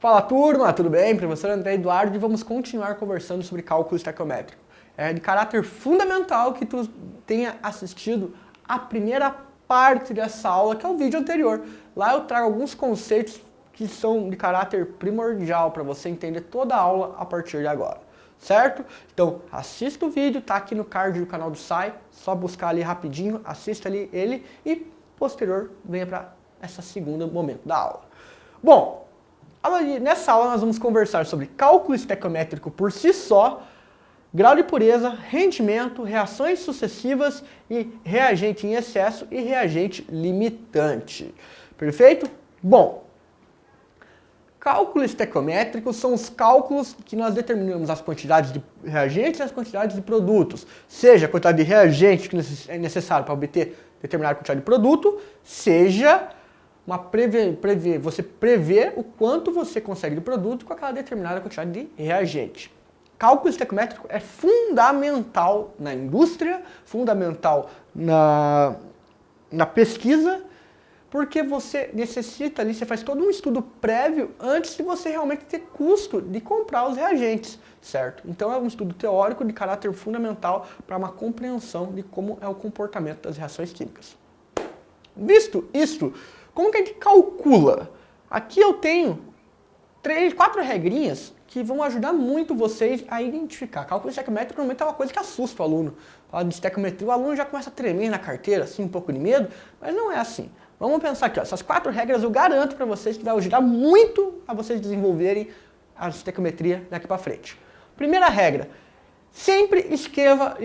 Fala turma, tudo bem? Professor André Eduardo e vamos continuar conversando sobre cálculo estequiométrico. É de caráter fundamental que tu tenha assistido a primeira parte dessa aula, que é o vídeo anterior. Lá eu trago alguns conceitos que são de caráter primordial para você entender toda a aula a partir de agora, certo? Então assista o vídeo, tá aqui no card do canal do SAI, só buscar ali rapidinho, assista ali ele e posterior venha para essa segunda momento da aula. Bom, nessa aula nós vamos conversar sobre cálculo estequiométrico por si só, grau de pureza, rendimento, reações sucessivas e reagente em excesso e reagente limitante. Perfeito? Bom, cálculo estequiométrico são os cálculos que nós determinamos as quantidades de reagentes e as quantidades de produtos, seja a quantidade de reagente que é necessário para obter determinada quantidade de produto, seja você prever o quanto você consegue de produto com aquela determinada quantidade de reagente. Cálculo estequiométrico é fundamental na indústria, fundamental na pesquisa, porque você necessita ali, você faz todo um estudo prévio antes de você realmente ter custo de comprar os reagentes, certo? Então é um estudo teórico de caráter fundamental para uma compreensão de como é o comportamento das reações químicas. Visto isto, como que a gente calcula? Aqui eu tenho 4 regrinhas que vão ajudar muito vocês a identificar. Cálculo estequiométrico normalmente é uma coisa que assusta o aluno. Fala de estequiometria, o aluno já começa a tremer na carteira, assim, um pouco de medo, mas não é assim. Vamos pensar aqui, ó, essas 4 regras eu garanto para vocês que vai ajudar muito a vocês desenvolverem a estequiometria daqui para frente. Primeira regra, sempre escreva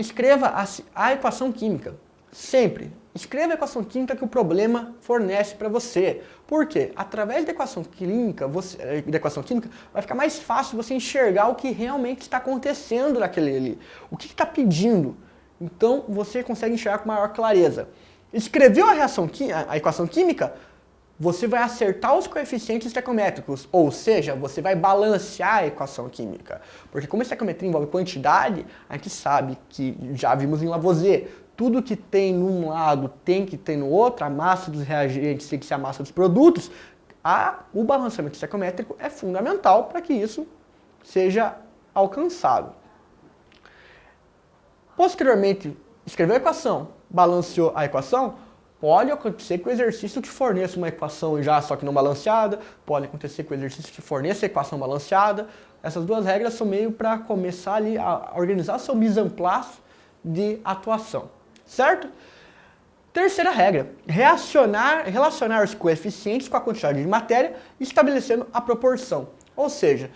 a equação química. Sempre. Escreva a equação química que o problema fornece para você. Por quê? Através da equação química, vai ficar mais fácil você enxergar o que realmente está acontecendo naquele ali. O que está pedindo. Então você consegue enxergar com maior clareza. Escreveu a equação química, você vai acertar os coeficientes estequiométricos, ou seja, você vai balancear a equação química. Porque como a estequiometria envolve quantidade, a gente sabe que, já vimos em Lavoisier, tudo que tem num lado tem que ter no outro, a massa dos reagentes tem que ser a massa dos produtos, o balanceamento estequiométrico é fundamental para que isso seja alcançado. Posteriormente, escreveu a equação, balanceou a equação, pode acontecer que o exercício te forneça uma equação já só que não balanceada, pode acontecer que o exercício te forneça a equação balanceada. Essas 2 regras são meio para começar ali a organizar seu mise en place de atuação. Certo? Terceira regra, relacionar os coeficientes com a quantidade de matéria, estabelecendo a proporção. Ou seja,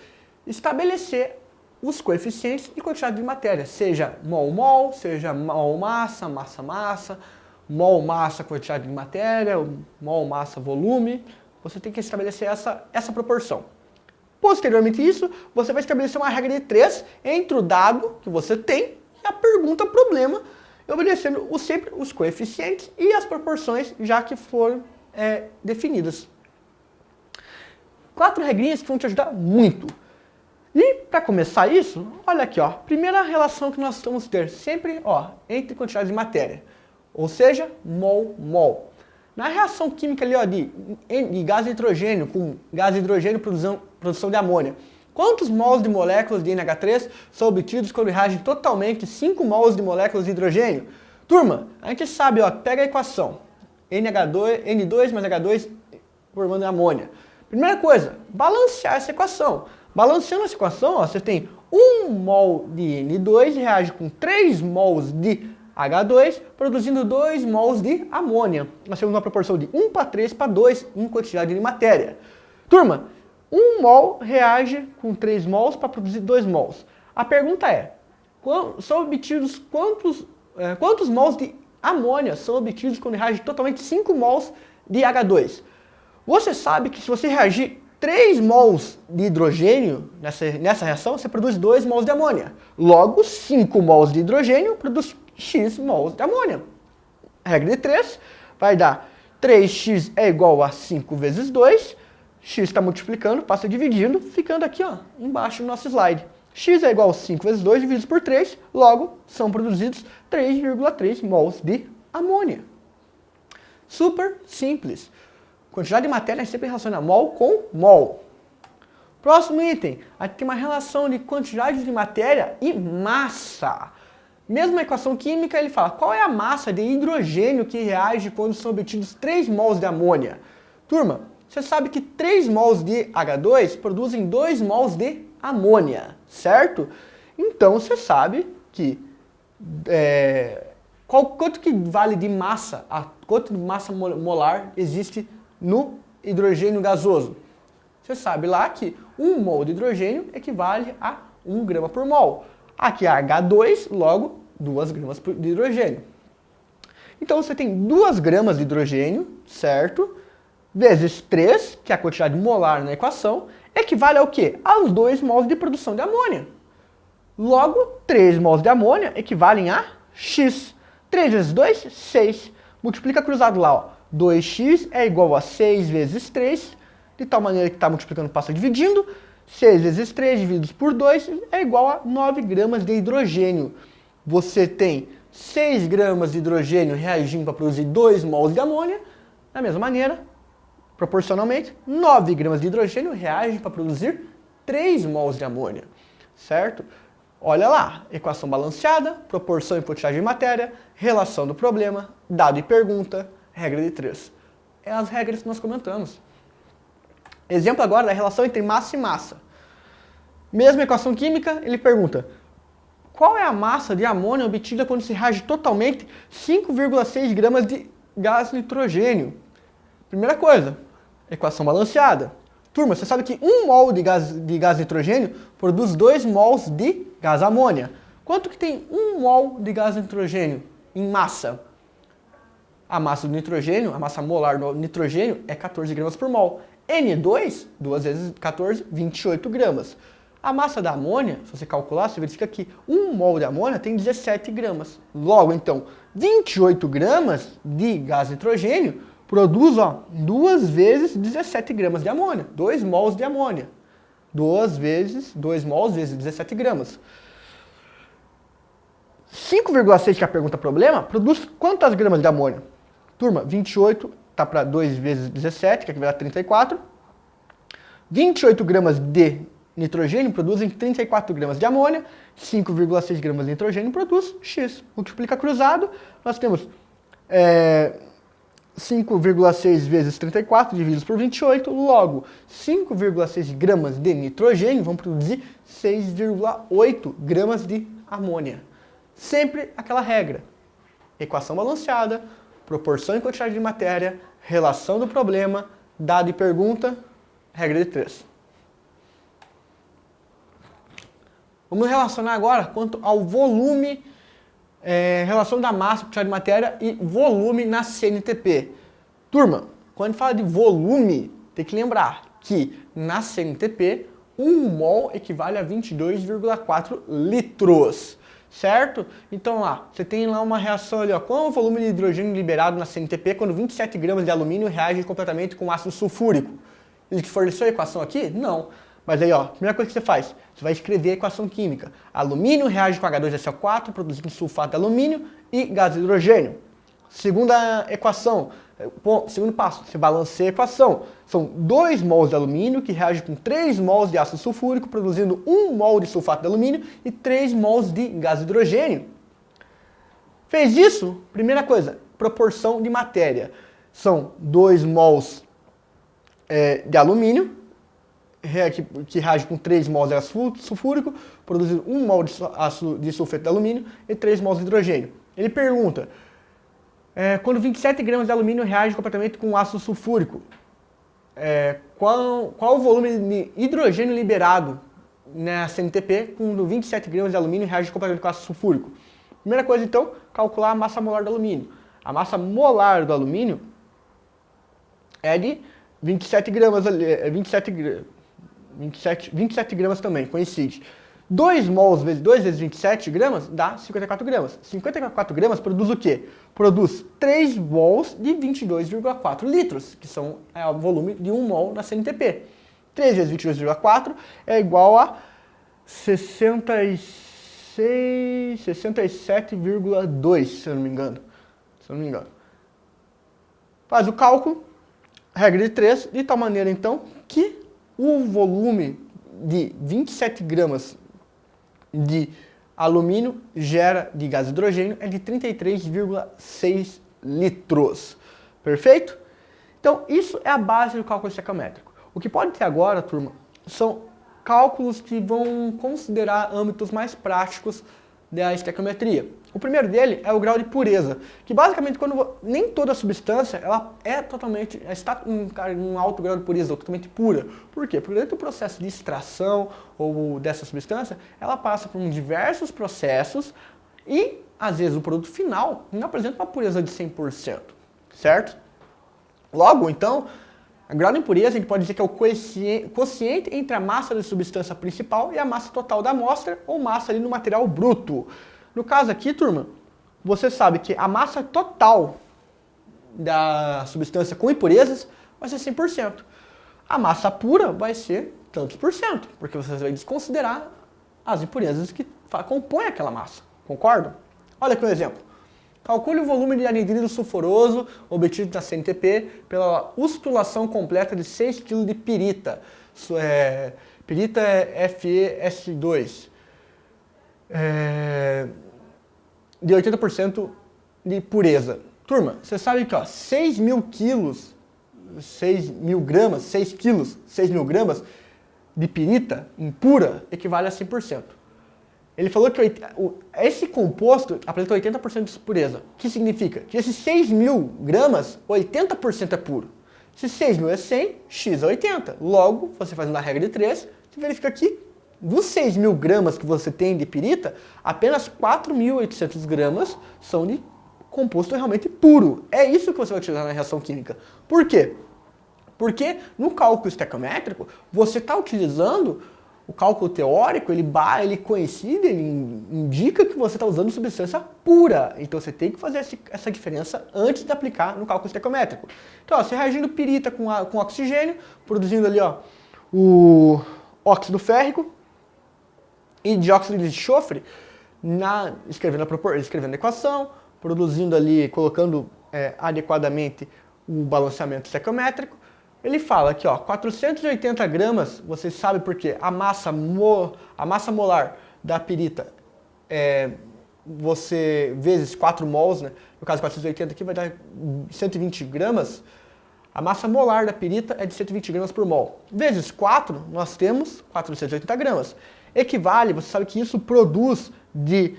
estabelecer os coeficientes e quantidade de matéria, seja mol-mol, seja mol-massa, massa-massa, mol-massa, quantidade de matéria, mol-massa-volume. Você tem que estabelecer essa proporção. Posteriormente a isso, você vai estabelecer uma regra de 3 entre o dado que você tem e a pergunta-problema, obedecendo sempre os coeficientes e as proporções já que foram definidas. 4 regrinhas que vão te ajudar muito. E para começar isso, olha aqui, ó, primeira relação que nós vamos ter sempre, ó, entre quantidade de matéria, ou seja, mol-mol. Na reação química ali, ó, de gás de hidrogênio com gás de hidrogênio produção de amônia, quantos mols de moléculas de NH3 são obtidos quando reagem totalmente 5 mols de moléculas de hidrogênio? Turma, a gente sabe, ó, pega a equação, N2 mais H2 formando amônia. Primeira coisa, balancear essa equação. Balanceando essa equação, ó, você tem 1 mol de N2 reage com 3 mols de H2, produzindo 2 mols de amônia. Nós temos uma proporção de 1 para 3 para 2 em quantidade de matéria. Turma, 1 mol reage com 3 mols para produzir 2 mols. A pergunta é, são obtidos quantos mols de amônia são obtidos quando reage totalmente 5 mols de H2? Você sabe que se você reagir 3 mols de hidrogênio nessa reação, você produz 2 mols de amônia. Logo, 5 mols de hidrogênio produz X mols de amônia. Regra de 3 vai dar 3x é igual a 5 vezes 2, x está multiplicando, passa dividindo, ficando aqui, ó, embaixo do nosso slide. X é igual a 5 vezes 2 dividido por 3, logo são produzidos 3,3 mols de amônia. Super simples. Quantidade de matéria sempre relaciona mol com mol. Próximo item, aqui tem uma relação de quantidade de matéria e massa. Mesma equação química, ele fala qual é a massa de hidrogênio que reage quando são obtidos 3 mols de amônia. Turma, você sabe que 3 mols de H2 produzem 2 mols de amônia, certo? Então você sabe que quanto que vale de massa, quanto de massa molar existe no hidrogênio gasoso. Você sabe lá que 1 mol de hidrogênio equivale a 1 grama por mol. Aqui é H2, logo 2 gramas de hidrogênio. Então você tem 2 gramas de hidrogênio, certo? Vezes 3, que é a quantidade molar na equação, equivale ao quê? Aos 2 mols de produção de amônia. Logo, 3 mols de amônia equivalem a X. 3 vezes 2, 6. Multiplica cruzado lá, ó. 2x é igual a 6 vezes 3, de tal maneira que está multiplicando passa dividindo. 6 vezes 3 divididos por 2 é igual a 9 gramas de hidrogênio. Você tem 6 gramas de hidrogênio reagindo para produzir 2 mols de amônia. Da mesma maneira, proporcionalmente, 9 gramas de hidrogênio reagem para produzir 3 mols de amônia. Certo? Olha lá, equação balanceada, proporção e quantidade de matéria, relação do problema, dado e pergunta, regra de 3. É as regras que nós comentamos. Exemplo agora da relação entre massa e massa. Mesma equação química, ele pergunta: qual é a massa de amônia obtida quando se reage totalmente 5,6 gramas de gás nitrogênio? Primeira coisa, equação balanceada. Turma, você sabe que 1 mol de gás nitrogênio produz 2 mols de gás amônia. Quanto que tem 1 mol de gás nitrogênio em massa? A massa do nitrogênio, a massa molar do nitrogênio é 14 gramas por mol. N2, 2 vezes 14, 28 gramas. A massa da amônia, se você calcular, você verifica que 1 mol de amônia tem 17 gramas. Logo, então, 28 gramas de gás nitrogênio produz 2 vezes 17 gramas de amônia. 2 mols de amônia. 2 mols vezes 17 gramas. 5,6, que é a pergunta problema, produz quantas gramas de amônia? Turma, 28 está para 2 vezes 17, que é que vai dar 34. 28 gramas de nitrogênio produzem 34 gramas de amônia. 5,6 gramas de nitrogênio produz X. Multiplica cruzado, nós temos 5,6 vezes 34 divididos por 28. Logo, 5,6 gramas de nitrogênio vão produzir 6,8 gramas de amônia. Sempre aquela regra. Equação balanceada, proporção e quantidade de matéria, relação do problema, dado e pergunta, regra de 3. Vamos relacionar agora quanto ao volume, relação da massa, quantidade de matéria e volume na CNTP. Turma, quando a gente fala de volume, tem que lembrar que na CNTP, 1 mol equivale a 22,4 litros. Certo? Então lá, você tem lá uma reação ali, ó, qual é o volume de hidrogênio liberado na CNTP quando 27 gramas de alumínio reagem completamente com ácido sulfúrico? Ele que forneceu a equação aqui? Não. Mas aí, ó, primeira coisa que você faz, você vai escrever a equação química. Alumínio reage com H2SO4, produzindo sulfato de alumínio e gás de hidrogênio. Segunda equação, segundo passo, você balanceia a equação. São 2 mols de alumínio que reagem com 3 mols de ácido sulfúrico, produzindo 1 mol de sulfato de alumínio e 3 mols de gás de hidrogênio. Fez isso? Primeira coisa, proporção de matéria. São 2 mols de alumínio, que reage com 3 mols de ácido sulfúrico, produzindo 1 mol de sulfato de alumínio e 3 mols de hidrogênio. Ele pergunta: quando 27 gramas de alumínio reage completamente com ácido sulfúrico, qual o volume de hidrogênio liberado na CNTP quando 27 gramas de alumínio reage completamente com ácido sulfúrico? Primeira coisa, então, calcular a massa molar do alumínio. A massa molar do alumínio é de 27 gramas, 27 gramas também, coincide. 2 mols vezes 2 vezes 27 gramas dá 54 gramas. 54 gramas produz o quê? Produz 3 mols de 22,4 litros, que são o volume de 1 mol na CNTP. 3 vezes 22,4 é igual a 67,2, se eu não me engano. Faz o cálculo, regra de 3, de tal maneira então que o volume de 27 gramas de alumínio gera de gás de hidrogênio é de 33,6 litros. Perfeito? Então, isso é a base do cálculo estequiométrico. O que pode ter agora, turma, são cálculos que vão considerar âmbitos mais práticos da estequiometria. O primeiro dele é o grau de pureza, que basicamente nem toda substância ela está em um alto grau de pureza, ou totalmente pura. Por quê? Porque dentro do processo de extração ou dessa substância, ela passa por diversos processos e, às vezes, o produto final não apresenta uma pureza de 100%, certo? Logo, então, o grau de impureza a gente pode dizer que é o quociente entre a massa da substância principal e a massa total da amostra, ou massa ali no material bruto. No caso aqui, turma, você sabe que a massa total da substância com impurezas vai ser 100%. A massa pura vai ser tantos por cento, porque você vai desconsiderar as impurezas que compõem aquela massa. Concordam? Olha aqui um exemplo. Calcule o volume de anidrido sulfuroso obtido na CNTP pela ustulação completa de 6 kg de pirita. Pirita é FeS2. De 80% de pureza. Turma, você sabe que 6 mil gramas de pirita impura equivale a 100%. Ele falou que esse composto apresenta 80% de pureza. O que significa? Que esses 6 mil gramas, 80% é puro. Se 6 mil é 100, X é 80. Logo, você fazendo a regra de 3, você verifica que dos 6 mil gramas que você tem de pirita, apenas 4.800 gramas são de composto realmente puro. É isso que você vai utilizar na reação química. Por quê? Porque no cálculo estequiométrico, você está utilizando o cálculo teórico, ele coincide, ele indica que você está usando substância pura. Então você tem que fazer essa diferença antes de aplicar no cálculo estequiométrico. Então, você reagindo pirita com oxigênio, produzindo ali o óxido férrico e dióxido de enxofre, escrevendo a equação, produzindo ali, colocando adequadamente o balanceamento estequiométrico. Ele fala aqui, 480 gramas, você sabe por quê? A massa molar da pirita vezes 4 mols, né? No caso 480 aqui vai dar 120 gramas. A massa molar da pirita é de 120 gramas por mol. Vezes 4, nós temos 480 gramas. Equivale, você sabe que isso produz de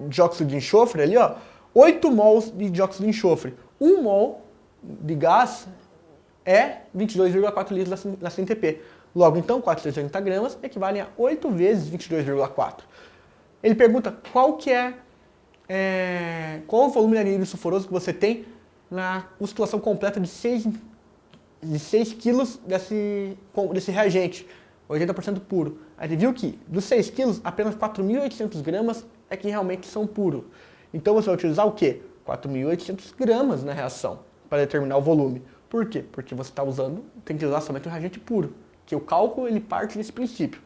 dióxido de enxofre ali, 8 mols de dióxido de enxofre. 1 mol de gás é 22,4 litros da CNTP. Logo, então, 480 gramas equivalem a 8 vezes 22,4. Ele pergunta qual o volume de anidrido sulfuroso que você tem na ustulação completa de 6 quilos desse reagente, 80% puro. Aí ele viu que dos 6 quilos, apenas 4.800 gramas é que realmente são puros. Então você vai utilizar o quê? 4.800 gramas na reação para determinar o volume. Por quê? Porque você tem que usar somente o reagente puro, que o cálculo ele parte desse princípio.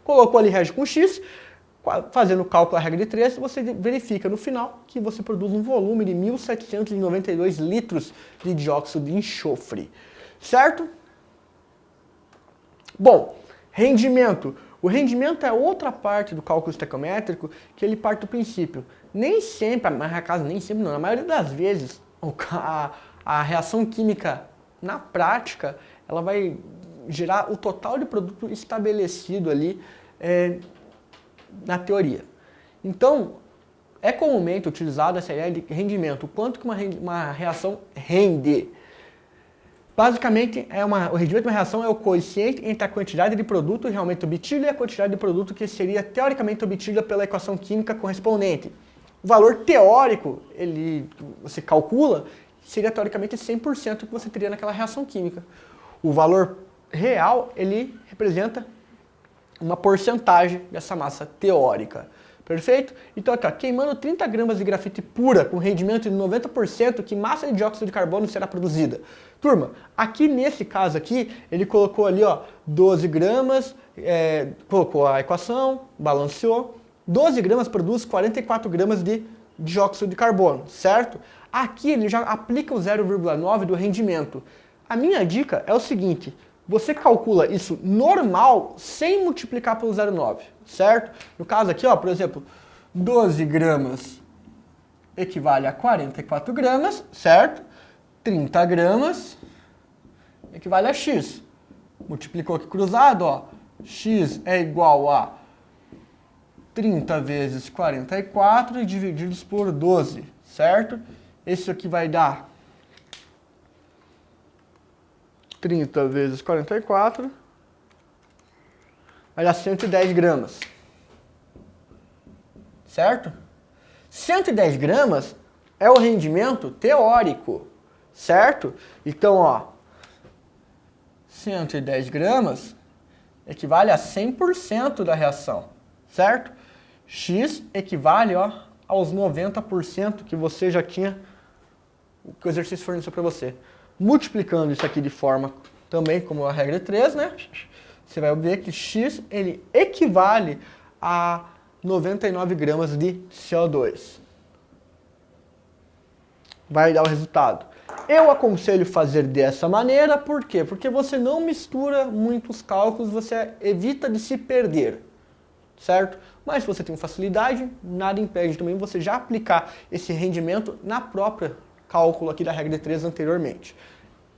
Colocou ali reage com X, fazendo o cálculo da regra de 3, você verifica no final que você produz um volume de 1.792 litros de dióxido de enxofre. Certo? Bom, rendimento. O rendimento é outra parte do cálculo estequiométrico que ele parte do princípio. Nem sempre, na maioria das vezes, a reação química, na prática, ela vai gerar o total de produto estabelecido ali na teoria. Então, é comumente utilizada essa ideia de rendimento, o quanto que uma reação rende. Basicamente, o rendimento de uma reação é o quociente entre a quantidade de produto realmente obtido e a quantidade de produto que seria teoricamente obtida pela equação química correspondente. O valor teórico, você calcula, seria teoricamente 100% que você teria naquela reação química. O valor real, ele representa uma porcentagem dessa massa teórica. Perfeito? Então aqui, queimando 30 gramas de grafite pura com rendimento de 90%, que massa de dióxido de carbono será produzida? Turma, aqui nesse caso aqui, ele colocou ali 12 gramas, colocou a equação, balanceou, 12 gramas produz 44 gramas de dióxido de carbono, certo? Aqui ele já aplica o 0,9 do rendimento. A minha dica é o seguinte, você calcula isso normal sem multiplicar pelo 0,9, certo? No caso aqui, ó, por exemplo, 12 gramas equivale a 44 gramas, certo? 30 gramas equivale a x. Multiplicou aqui cruzado, ó. X é igual a 30 vezes 44 divididos por 12, certo? Esse aqui vai dar 30 vezes 44, vai dar 110 gramas, certo? 110 gramas é o rendimento teórico, certo? Então, ó, 110 gramas equivale a 100% da reação, certo? X equivale, ó, aos 90% que você já tinha, que o exercício forneceu para você. Multiplicando isso aqui de forma também como a regra 3, né? Você vai ver que X ele equivale a 99 gramas de CO2. Vai dar o resultado. Eu aconselho fazer dessa maneira, por quê? Porque você não mistura muitos cálculos, você evita de se perder, certo? Mas se você tem facilidade, nada impede também você já aplicar esse rendimento na própria cálculo aqui da regra 3 anteriormente.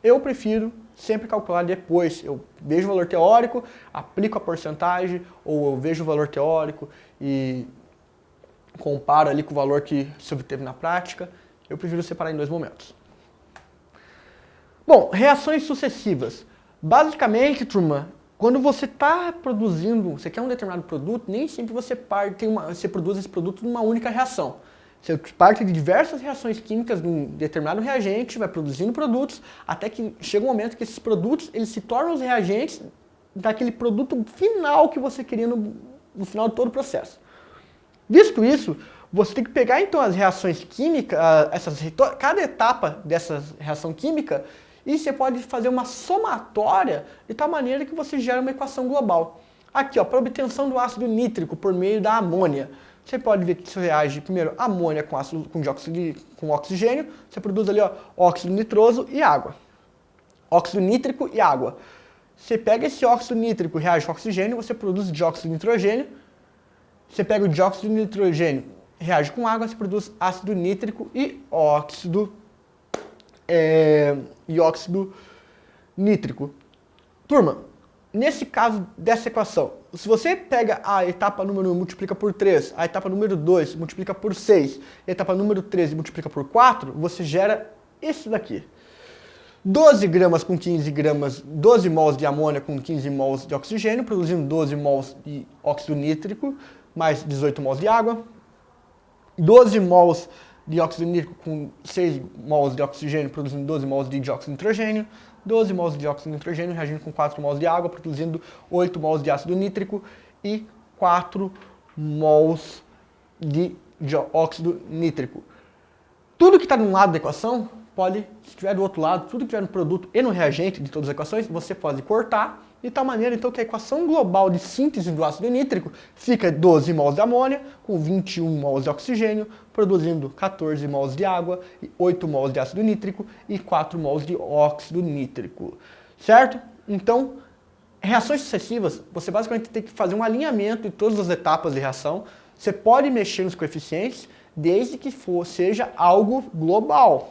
Eu prefiro sempre calcular depois. Eu vejo o valor teórico, aplico a porcentagem, ou eu vejo o valor teórico e comparo ali com o valor que se obteve na prática. Eu prefiro separar em dois momentos. Bom, reações sucessivas. Basicamente, turma, quando você está produzindo, você quer um determinado produto, nem sempre você produz esse produto numa única reação. Você parte de diversas reações químicas num determinado reagente, vai produzindo produtos, até que chega um momento que esses produtos eles se tornam os reagentes daquele produto final que você queria no final de todo o processo. Visto isso, você tem que pegar então as reações químicas, cada etapa dessa reação química, e você pode fazer uma somatória de tal maneira que você gera uma equação global. Aqui, ó, para obtenção do ácido nítrico por meio da amônia. Você pode ver que isso reage primeiro amônia com oxigênio, você produz ali ó, óxido nitroso e água. Óxido nítrico e água. Você pega esse óxido nítrico, reage com oxigênio, você produz dióxido de nitrogênio. Você pega o dióxido de nitrogênio, reage com água, você produz ácido nítrico e óxido nítrico. Turma, nesse caso dessa equação, se você pega a etapa número 1 e multiplica por 3, a etapa número 2 multiplica por 6, a etapa número 3 e multiplica por 4, você gera isso daqui. 12 gramas com 15 gramas, 12 mols de amônia com 15 mols de oxigênio, produzindo 12 mols de óxido nítrico, mais 18 mols de água. 12 mols de óxido nítrico com 6 mols de oxigênio, produzindo 12 mols de dióxido de nitrogênio. 12 mols de dióxido de nitrogênio reagindo com 4 mols de água, produzindo 8 mols de ácido nítrico e 4 mols de óxido nítrico. Tudo que está de um lado da equação pode, se estiver do outro lado, tudo que estiver no produto e no reagente de todas as equações, você pode cortar, de tal maneira então que a equação global de síntese do ácido nítrico fica 12 mols de amônia com 21 mols de oxigênio, produzindo 14 mols de água, 8 mols de ácido nítrico e 4 mols de óxido nítrico. Certo? Então, reações sucessivas, você basicamente tem que fazer um alinhamento de todas as etapas de reação. Você pode mexer nos coeficientes, desde que seja algo global.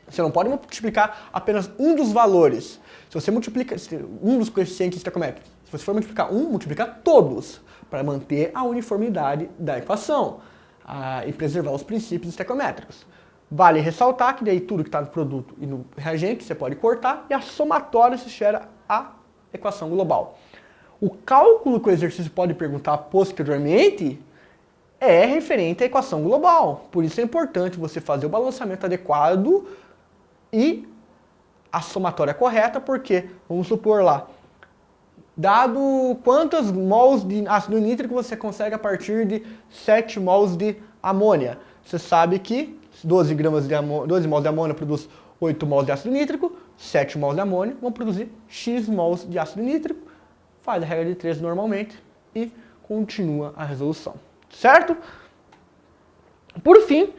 Você não pode multiplicar apenas um dos valores. Se você multiplica um dos coeficientes estequiométricos, se você for multiplicar um, multiplica todos, para manter a uniformidade da equação e preservar os princípios estequiométricos. Vale ressaltar que daí tudo que está no produto e no reagente você pode cortar e a somatória se gera a equação global. O cálculo que o exercício pode perguntar posteriormente é referente à equação global. Por isso é importante você fazer o balanceamento adequado e a somatória correta, porque, vamos supor lá, dado quantos mols de ácido nítrico você consegue a partir de 7 mols de amônia. Você sabe que 12 mols de amônia produz 8 mols de ácido nítrico, 7 mols de amônia vão produzir X mols de ácido nítrico, faz a regra de 3 normalmente e continua a resolução. Certo? Por fim,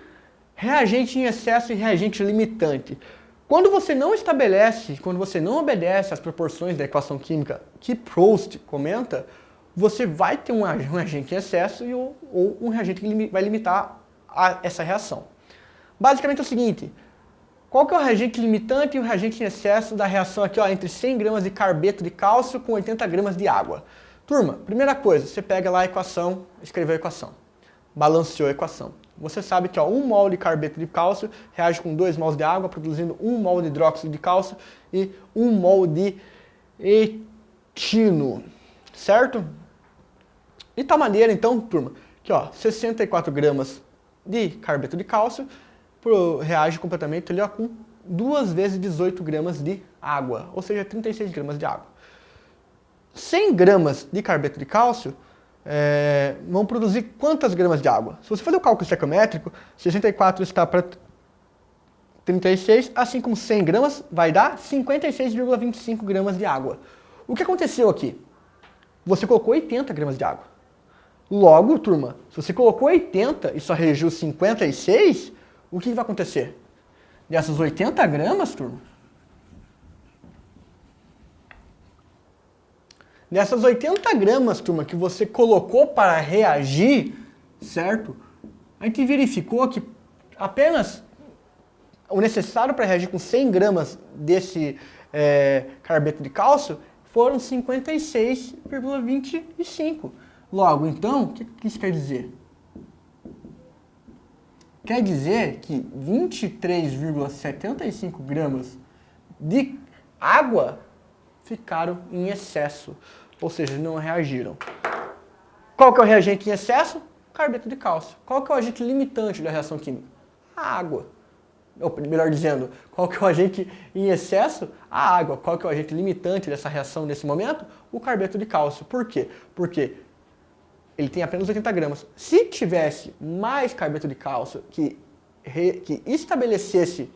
reagente em excesso e reagente limitante. Quando você não estabelece, quando você não obedece às proporções da equação química que Proust comenta, você vai ter um reagente em excesso ou um reagente que vai limitar essa reação. Basicamente é o seguinte, qual que é o reagente limitante e o reagente em excesso da reação aqui, ó, entre 100 gramas de carbeto de cálcio com 80 gramas de água? Turma, primeira coisa, você pega lá a equação, escreveu a equação, balanceou a equação. Você sabe que ó, 1 mol de carbeto de cálcio reage com 2 mols de água, produzindo 1 mol de hidróxido de cálcio e 1 mol de etino, certo? De tal maneira, então, turma, que ó, 64 gramas de carbeto de cálcio reage completamente ali, ó, com 2 vezes 18 gramas de água, ou seja, 36 gramas de água. 100 gramas de carbeto de cálcio vão produzir quantas gramas de água? Se você fazer o cálculo estequiométrico, 64 está para 36, assim como 100 gramas vai dar 56,25 gramas de água. O que aconteceu aqui? Você colocou 80 gramas de água. Logo, turma, se você colocou 80 e só reagiu 56, o que vai acontecer? Dessas 80 gramas, turma, dessas 80 gramas, turma, que você colocou para reagir, certo? A gente verificou que apenas o necessário para reagir com 100 gramas desse carbeto de cálcio foram 56,25. Logo, então, o que isso quer dizer? Quer dizer que 23,75 gramas de água ficaram em excesso, ou seja, não reagiram. Qual que é o reagente em excesso? Carbeto de cálcio. Qual que é o agente limitante da reação química? A água. Ou, melhor dizendo, qual que é o agente em excesso? A água. Qual que é o agente limitante dessa reação nesse momento? O carbeto de cálcio. Por quê? Porque ele tem apenas 80 gramas. Se tivesse mais carbeto de cálcio que estabelecesse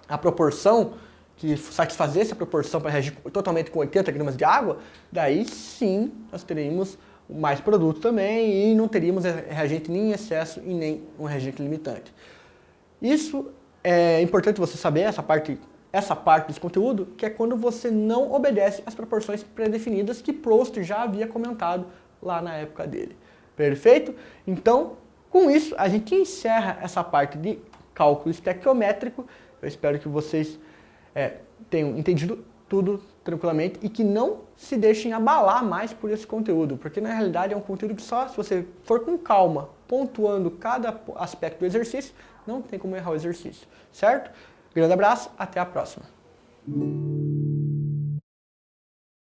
a proporção, que satisfazesse a proporção para reagir totalmente com 80 gramas de água, daí sim nós teríamos mais produto também e não teríamos reagente nem em excesso e nem um reagente limitante. Isso é importante você saber, essa parte desse conteúdo, que é quando você não obedece às proporções pré-definidas que Proust já havia comentado lá na época dele. Perfeito? Então, com isso, a gente encerra essa parte de cálculo estequiométrico. Eu espero que vocês tenham entendido tudo tranquilamente e que não se deixem abalar mais por esse conteúdo, porque na realidade é um conteúdo que só se você for com calma, pontuando cada aspecto do exercício, não tem como errar o exercício, certo? Grande abraço, até a próxima.